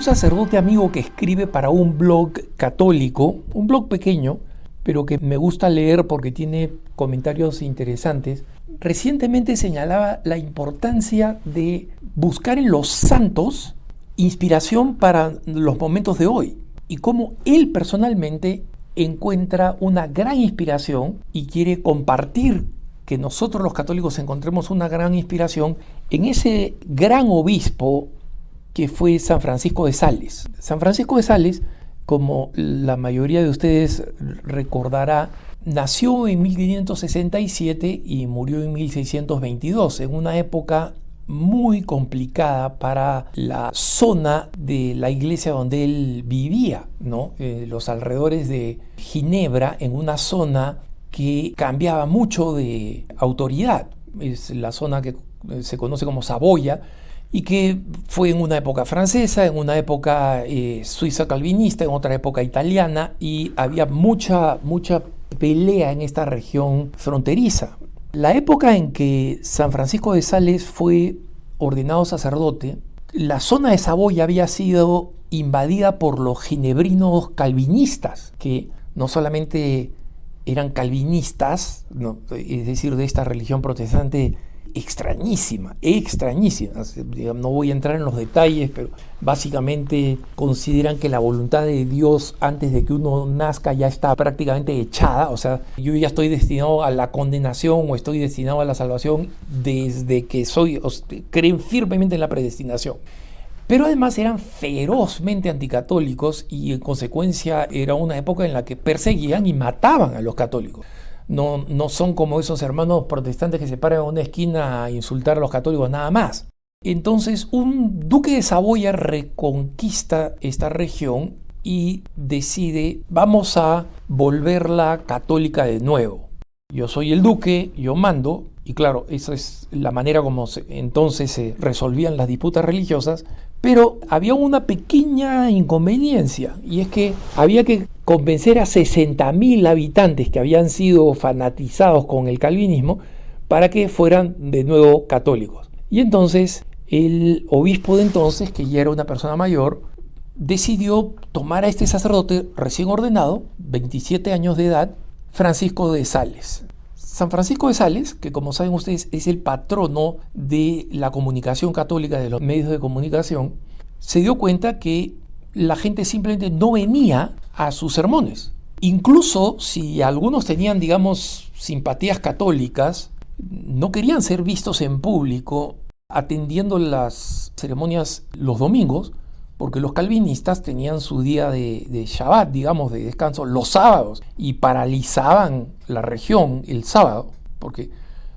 sacerdote amigo que escribe para un blog católico, un blog pequeño, pero que me gusta leer porque tiene comentarios interesantes, recientemente señalaba la importancia de buscar en los santos inspiración para los momentos de hoy y cómo él personalmente encuentra una gran inspiración y quiere compartir que nosotros los católicos encontremos una gran inspiración en ese gran obispo que fue San Francisco de Sales. San Francisco de Sales, como la mayoría de ustedes recordará, nació en 1567 y murió en 1622, en una época muy complicada para la zona de la iglesia donde él vivía, ¿no? Los alrededores de Ginebra, en una zona que cambiaba mucho de autoridad. Es la zona que se conoce como Saboya, y que fue en una época francesa, en una época suiza calvinista, en otra época italiana, y había mucha pelea en esta región fronteriza. La época en que San Francisco de Sales fue ordenado sacerdote, la zona de Saboya había sido invadida por los ginebrinos calvinistas, que no solamente eran calvinistas, ¿no? Es decir, de esta religión protestante extrañísima. No voy a entrar en los detalles, pero básicamente consideran que la voluntad de Dios antes de que uno nazca ya está prácticamente echada. O sea, yo ya estoy destinado a la condenación o estoy destinado a la salvación desde que creen firmemente en la predestinación. Pero además eran ferozmente anticatólicos y en consecuencia era una época en la que perseguían y mataban a los católicos. No son como esos hermanos protestantes que se paran en una esquina a insultar a los católicos nada más. Entonces un duque de Saboya reconquista esta región y decide: vamos a volverla católica de nuevo. Yo soy el duque, yo mando, y claro, esa es la manera como entonces se resolvían las disputas religiosas, pero había una pequeña inconveniencia, y es que había que convencer a 60.000 habitantes que habían sido fanatizados con el calvinismo para que fueran de nuevo católicos. Y entonces el obispo de entonces, que ya era una persona mayor, decidió tomar a este sacerdote recién ordenado, 27 años de edad, Francisco de Sales. San Francisco de Sales, que como saben ustedes es el patrono de la comunicación católica, de los medios de comunicación, se dio cuenta que la gente simplemente no venía a sus sermones. Incluso si algunos tenían, digamos, simpatías católicas, no querían ser vistos en público atendiendo las ceremonias los domingos, porque los calvinistas tenían su día de Shabbat, digamos, de descanso, los sábados, y paralizaban la región el sábado, porque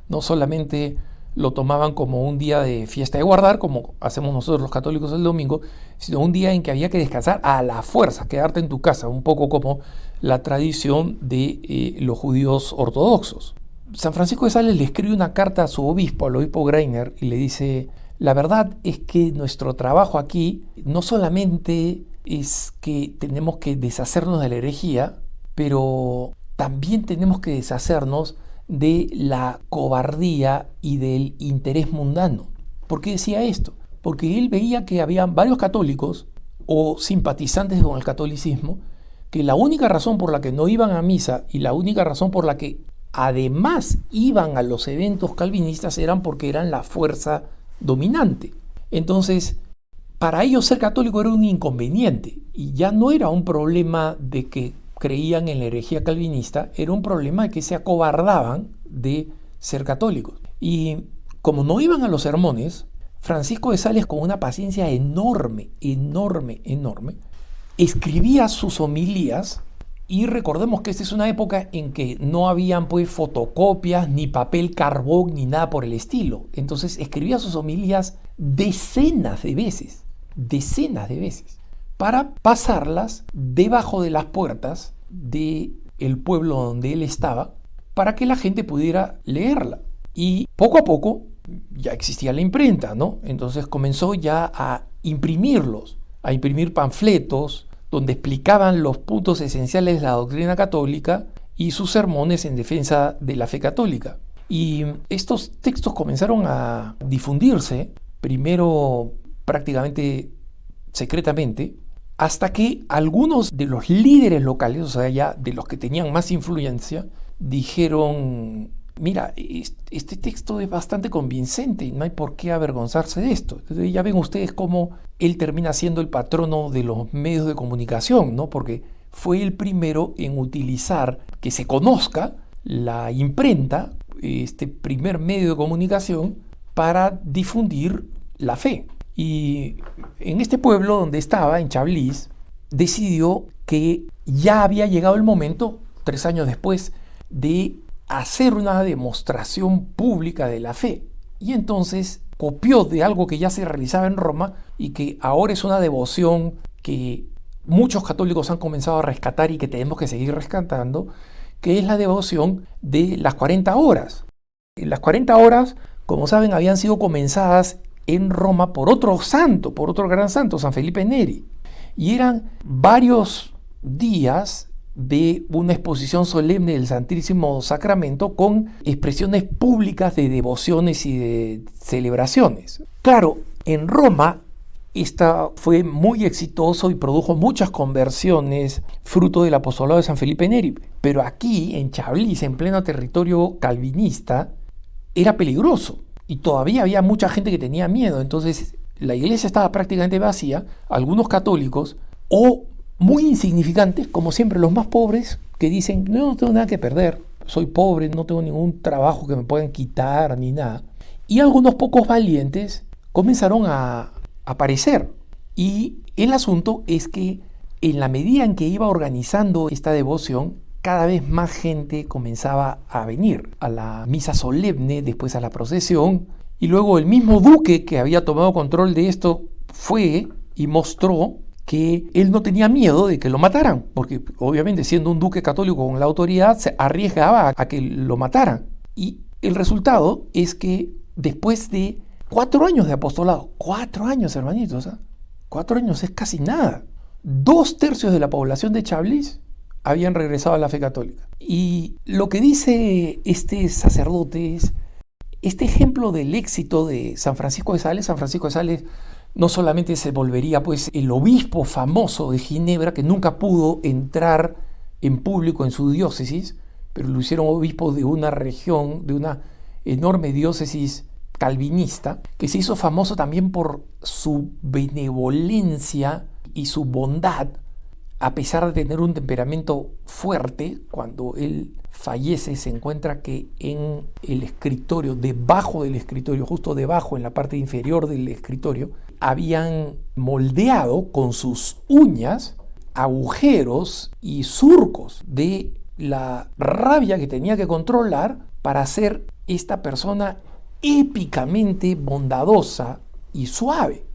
no solamente lo tomaban como un día de fiesta de guardar, como hacemos nosotros los católicos el domingo, sino un día en que había que descansar a la fuerza, quedarte en tu casa, un poco como la tradición de los judíos ortodoxos. San Francisco de Sales le escribe una carta a su obispo, al obispo Greiner, y le dice: la verdad es que nuestro trabajo aquí no solamente es que tenemos que deshacernos de la herejía, pero también tenemos que deshacernos de la cobardía y del interés mundano. ¿Por qué decía esto? Porque él veía que había varios católicos o simpatizantes con el catolicismo que la única razón por la que no iban a misa y la única razón por la que además iban a los eventos calvinistas eran porque eran la fuerza dominante. Entonces, para ellos ser católico era un inconveniente y ya no era un problema de que creían en la herejía calvinista, era un problema de que se acobardaban de ser católicos. Y como no iban a los sermones, Francisco de Sales, con una paciencia enorme, escribía sus homilías. Y recordemos que esta es una época en que no habían pues fotocopias, ni papel carbón, ni nada por el estilo. Entonces escribía sus homilías decenas de veces, para pasarlas debajo de las puertas del pueblo donde él estaba, para que la gente pudiera leerla. Y poco a poco ya existía la imprenta, ¿no? Entonces comenzó ya a imprimirlos, a imprimir panfletos, donde explicaban los puntos esenciales de la doctrina católica y sus sermones en defensa de la fe católica. Y estos textos comenzaron a difundirse, primero prácticamente secretamente, hasta que algunos de los líderes locales, o sea, ya de los que tenían más influencia, dijeron: mira, este texto es bastante convincente y no hay por qué avergonzarse de esto. Entonces ya ven ustedes cómo él termina siendo el patrono de los medios de comunicación, ¿no? Porque fue el primero en utilizar que se conozca la imprenta, este primer medio de comunicación, para difundir la fe. Y en este pueblo donde estaba, en Chablis, decidió que ya había llegado el momento, 3 años después, de hacer una demostración pública de la fe. Y entonces copió de algo que ya se realizaba en Roma y que ahora es una devoción que muchos católicos han comenzado a rescatar y que tenemos que seguir rescatando, que es la devoción de las 40 horas. Las 40 horas, como saben, habían sido comenzadas en Roma por otro santo, por otro gran santo, San Felipe Neri. Y eran varios días de una exposición solemne del Santísimo Sacramento con expresiones públicas de devociones y de celebraciones. Claro, en Roma esta fue muy exitoso y produjo muchas conversiones, fruto del apostolado de San Felipe Neri. Pero aquí, en Chablis, en pleno territorio calvinista, era peligroso. Y todavía había mucha gente que tenía miedo. Entonces la iglesia estaba prácticamente vacía. Algunos católicos, o muy insignificantes, como siempre los más pobres, que dicen: no tengo nada que perder, soy pobre, no tengo ningún trabajo que me puedan quitar ni nada. Y algunos pocos valientes comenzaron a aparecer. Y el asunto es que en la medida en que iba organizando esta devoción, cada vez más gente comenzaba a venir a la misa solemne, después a la procesión, y luego el mismo duque que había tomado control de esto fue y mostró que él no tenía miedo de que lo mataran, porque obviamente siendo un duque católico con la autoridad se arriesgaba a que lo mataran. Y el resultado es que después de 4 años de apostolado, 4 años, hermanitos, 4 años es casi nada, 2/3 de la población de Chablis habían regresado a la fe católica. Y lo que dice este sacerdote es este ejemplo del éxito de San Francisco de Sales. San Francisco de Sales no solamente se volvería pues el obispo famoso de Ginebra, que nunca pudo entrar en público en su diócesis, pero lo hicieron obispo de una región, de una enorme diócesis calvinista, que se hizo famoso también por su benevolencia y su bondad, a pesar de tener un temperamento fuerte. Cuando él fallece, se encuentra que en el escritorio, debajo del escritorio, justo debajo, en la parte inferior del escritorio, habían moldeado con sus uñas agujeros y surcos de la rabia que tenía que controlar para ser esta persona épicamente bondadosa y suave.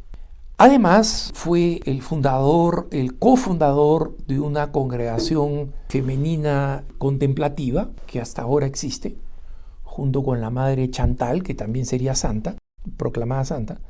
Además, fue el fundador, el cofundador de una congregación femenina contemplativa que hasta ahora existe, junto con la madre Chantal, que también sería santa, proclamada santa.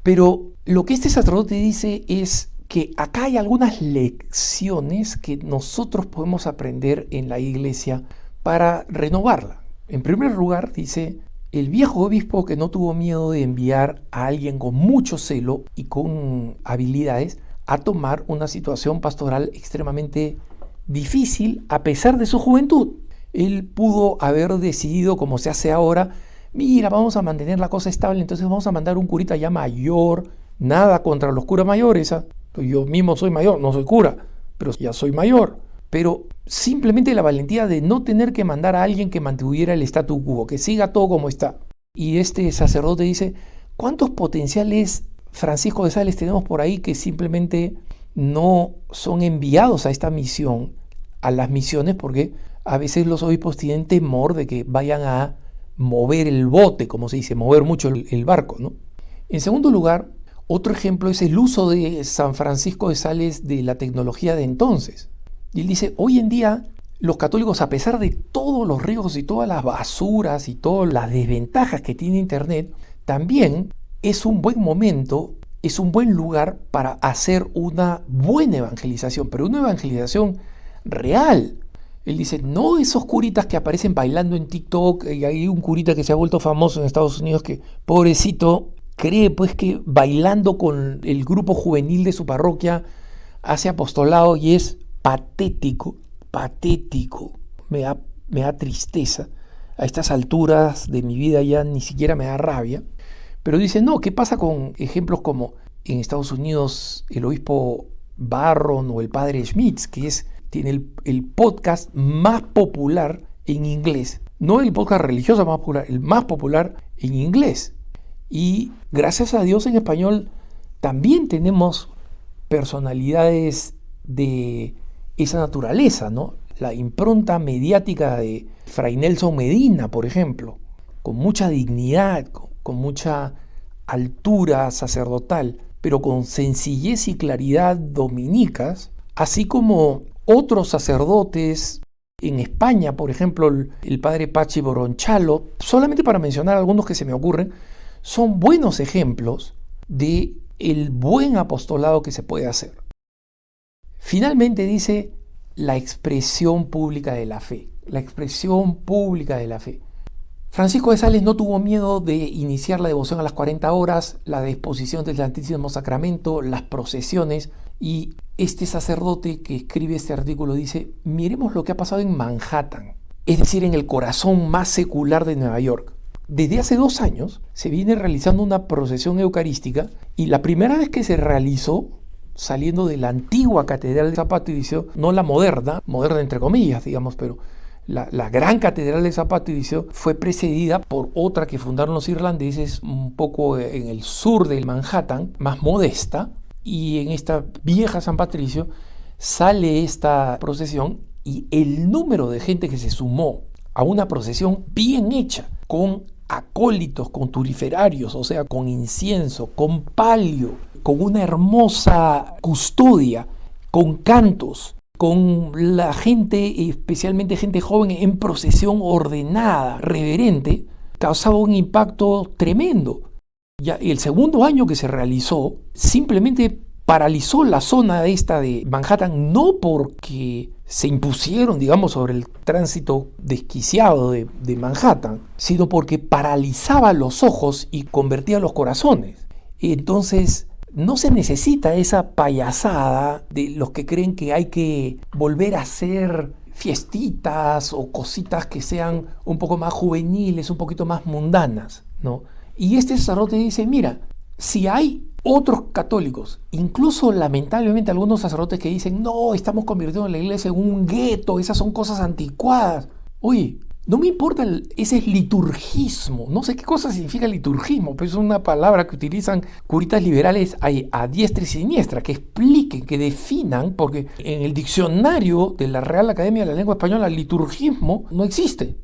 Pero lo que este sacerdote dice es que acá hay algunas lecciones que nosotros podemos aprender en la iglesia para renovarla. En primer lugar, dice: el viejo obispo que no tuvo miedo de enviar a alguien con mucho celo y con habilidades a tomar una situación pastoral extremadamente difícil a pesar de su juventud. Él pudo haber decidido, como se hace ahora: mira, vamos a mantener la cosa estable, entonces vamos a mandar un curita ya mayor. Nada contra los curas mayores, yo mismo soy mayor, no soy cura, pero ya soy mayor. Pero simplemente la valentía de no tener que mandar a alguien que mantuviera el statu quo, que siga todo como está. Y este sacerdote dice: ¿cuántos potenciales Francisco de Sales tenemos por ahí que simplemente no son enviados a esta misión, a las misiones? Porque a veces los obispos tienen temor de que vayan a mover el bote, como se dice, mover mucho el barco, ¿no? En segundo lugar, otro ejemplo es el uso de San Francisco de Sales de la tecnología de entonces. Y él dice: hoy en día los católicos, a pesar de todos los riesgos y todas las basuras y todas las desventajas que tiene Internet, también es un buen momento, es un buen lugar para hacer una buena evangelización, pero una evangelización real. Él dice: no esos curitas que aparecen bailando en TikTok, y hay un curita que se ha vuelto famoso en Estados Unidos que, pobrecito, cree pues que bailando con el grupo juvenil de su parroquia hace apostolado y es patético, patético. Me da tristeza. A estas alturas de mi vida ya ni siquiera me da rabia. Pero dice, no, ¿qué pasa con ejemplos como en Estados Unidos el obispo Barron o el padre Schmitz, que tiene el podcast más popular en inglés? No el podcast religioso más popular, el más popular en inglés. Y gracias a Dios en español también tenemos personalidades de esa naturaleza, ¿no? La impronta mediática de Fray Nelson Medina, por ejemplo, con mucha dignidad, con mucha altura sacerdotal, pero con sencillez y claridad dominicas, así como otros sacerdotes en España, por ejemplo, el padre Pachi Boronchalo, solamente para mencionar algunos que se me ocurren, son buenos ejemplos de el buen apostolado que se puede hacer. Finalmente dice la expresión pública de la fe. La expresión pública de la fe. Francisco de Sales no tuvo miedo de iniciar la devoción a las 40 horas, la disposición del Santísimo Sacramento, las procesiones, y este sacerdote que escribe este artículo dice, miremos lo que ha pasado en Manhattan, es decir, en el corazón más secular de Nueva York. Desde hace 2 años se viene realizando una procesión eucarística y la primera vez que se realizó, saliendo de la antigua Catedral de Zapato y Liceo, no la moderna entre comillas, digamos, pero la gran Catedral de Zapato y Liceo fue precedida por otra que fundaron los irlandeses un poco en el sur del Manhattan, más modesta, y en esta vieja San Patricio sale esta procesión y el número de gente que se sumó a una procesión bien hecha, con acólitos, con turiferarios, o sea, con incienso, con palio, con una hermosa custodia, con cantos, con la gente, especialmente gente joven, en procesión ordenada, reverente, causaba un impacto tremendo. Ya el segundo año que se realizó, simplemente paralizó la zona esta de Manhattan, no porque se impusieron, digamos, sobre el tránsito desquiciado de Manhattan, sino porque paralizaba los ojos y convertía los corazones. Entonces, no se necesita esa payasada de los que creen que hay que volver a hacer fiestitas o cositas que sean un poco más juveniles, un poquito más mundanas, ¿no? Y este sacerdote dice, mira, si hay otros católicos, incluso lamentablemente algunos sacerdotes que dicen, no, estamos convirtiendo la iglesia en un gueto, esas son cosas anticuadas. Oye, no me importa, ese es liturgismo. No sé qué cosa significa liturgismo, pero es una palabra que utilizan curitas liberales a diestra y siniestra, que expliquen, que definan, porque en el diccionario de la Real Academia de la Lengua Española, liturgismo no existe.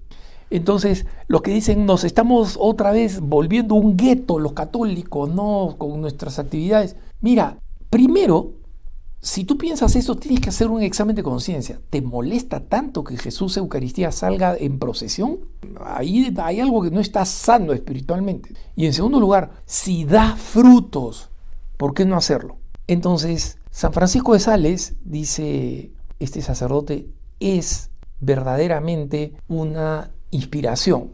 Entonces, los que dicen, nos estamos otra vez volviendo un gueto los católicos, ¿no? Con nuestras actividades. Mira, primero, si tú piensas eso, tienes que hacer un examen de conciencia. ¿Te molesta tanto que Jesús Eucaristía salga en procesión? Ahí hay algo que no está sano espiritualmente. Y en segundo lugar, si da frutos, ¿por qué no hacerlo? Entonces, San Francisco de Sales, dice este sacerdote, es verdaderamente una inspiración.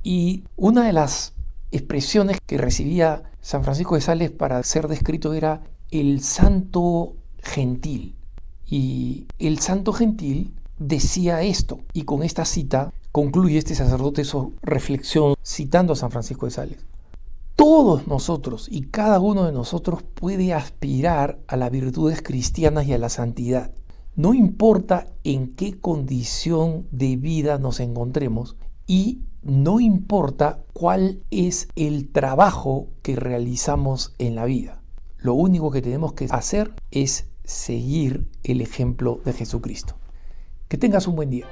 Y una de las expresiones que recibía San Francisco de Sales para ser descrito era el santo gentil. Y el santo gentil decía esto, y con esta cita concluye este sacerdote su reflexión citando a San Francisco de Sales. Todos nosotros y cada uno de nosotros puede aspirar a las virtudes cristianas y a la santidad. No importa en qué condición de vida nos encontremos y no importa cuál es el trabajo que realizamos en la vida. Lo único que tenemos que hacer es seguir el ejemplo de Jesucristo. Que tengas un buen día.